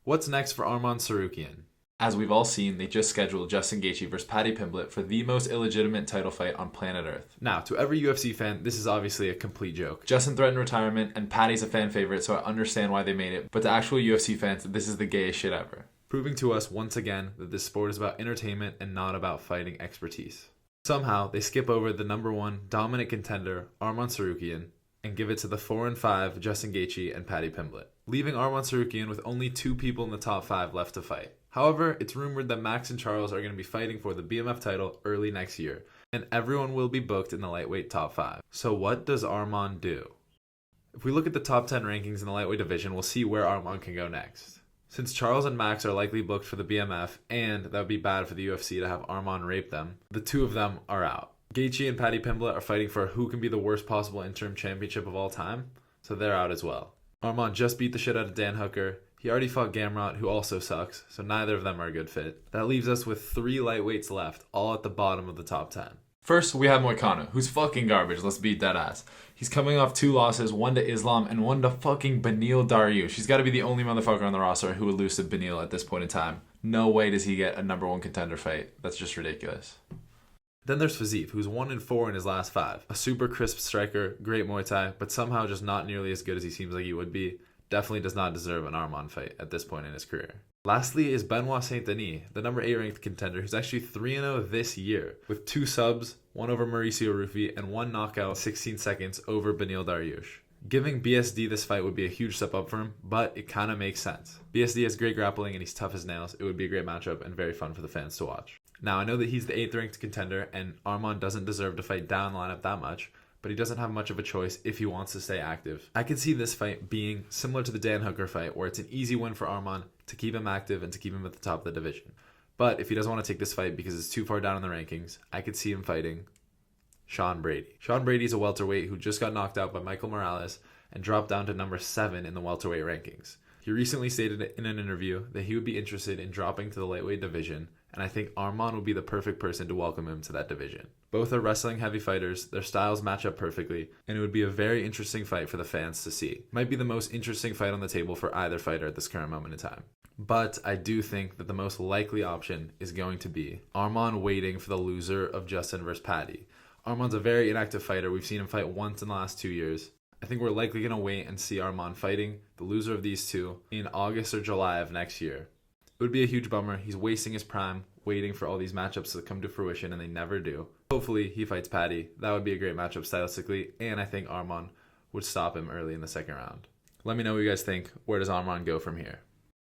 What's next for Arman Tsarukyan? As we've all seen, they just scheduled Justin Gaethje versus Paddy Pimblett for the most illegitimate title fight on planet Earth. Now, to every UFC fan, this is obviously a complete joke. Justin threatened retirement, and Paddy's a fan favorite, so I understand why they made it. But to actual UFC fans, this is the gayest shit ever. Proving to us once again that this sport is about entertainment and not about fighting expertise. Somehow, they skip over the number one dominant contender, Arman Tsarukyan, and give it to the 4-5 Justin Gaethje and Paddy Pimblett, leaving Arman Tsarukyan with only 2 people in the top 5 left to fight. However, it's rumored that Max and Charles are going to be fighting for the BMF title early next year, and everyone will be booked in the lightweight top 5. So what does Arman do? If we look at the top 10 rankings in the lightweight division, we'll see where Arman can go next. Since Charles and Max are likely booked for the BMF, and that would be bad for the UFC to have Arman rape them, the 2 of them are out. Gaethje and Paddy Pimblett are fighting for who can be the worst possible interim championship of all time, so they're out as well. Arman just beat the shit out of Dan Hooker. He already fought Gamrot, who also sucks, so neither of them are a good fit. That leaves us with 3 lightweights left, all at the bottom of the top 10. First, we have Moicano, who's fucking garbage, let's be dead ass. He's coming off 2 losses, one to Islam and one to fucking Beneil Dariush. He's got to be the only motherfucker on the roster who would lose to Beneil at this point in time. No way does he get a number 1 contender fight. That's just ridiculous. Then there's Fiziev, who's 1-4 in his last 5. A super crisp striker, great Muay Thai, but somehow just not nearly as good as he seems like he would be. Definitely does not deserve an Arman fight at this point in his career. Lastly is Benoit Saint-Denis, the number 8 ranked contender, who's actually 3-0 this year, with 2 subs, one over Mauricio Rufy, and 1 knockout 16 seconds over Beneil Dariush. Giving BSD this fight would be a huge step up for him, but it kind of makes sense. BSD has great grappling and he's tough as nails. It would be a great matchup and very fun for the fans to watch. Now, I know that he's the 8th ranked contender and Arman doesn't deserve to fight down lineup that much, but he doesn't have much of a choice if he wants to stay active. I can see this fight being similar to the Dan Hooker fight, where it's an easy win for Arman to keep him active and to keep him at the top of the division. But if he doesn't want to take this fight because it's too far down in the rankings, I could see him fighting Sean Brady. Sean Brady's a welterweight who just got knocked out by Michael Morales and dropped down to number 7 in the welterweight rankings. He recently stated in an interview that he would be interested in dropping to the lightweight division, and I think Arman would be the perfect person to welcome him to that division. Both are wrestling heavy fighters, their styles match up perfectly, and it would be a very interesting fight for the fans to see. Might be the most interesting fight on the table for either fighter at this current moment in time. But I do think that the most likely option is going to be Arman waiting for the loser of Justin versus Paddy. Arman's a very inactive fighter. We've seen him fight once in the last 2 years. I think we're likely going to wait and see Arman fighting the loser of these 2 in August or July of next year. It would be a huge bummer. He's wasting his prime waiting for all these matchups to come to fruition, and they never do. Hopefully he fights Paddy. That would be a great matchup stylistically, and I think Arman would stop him early in the second round. Let me know what you guys think. Where does Arman go from here?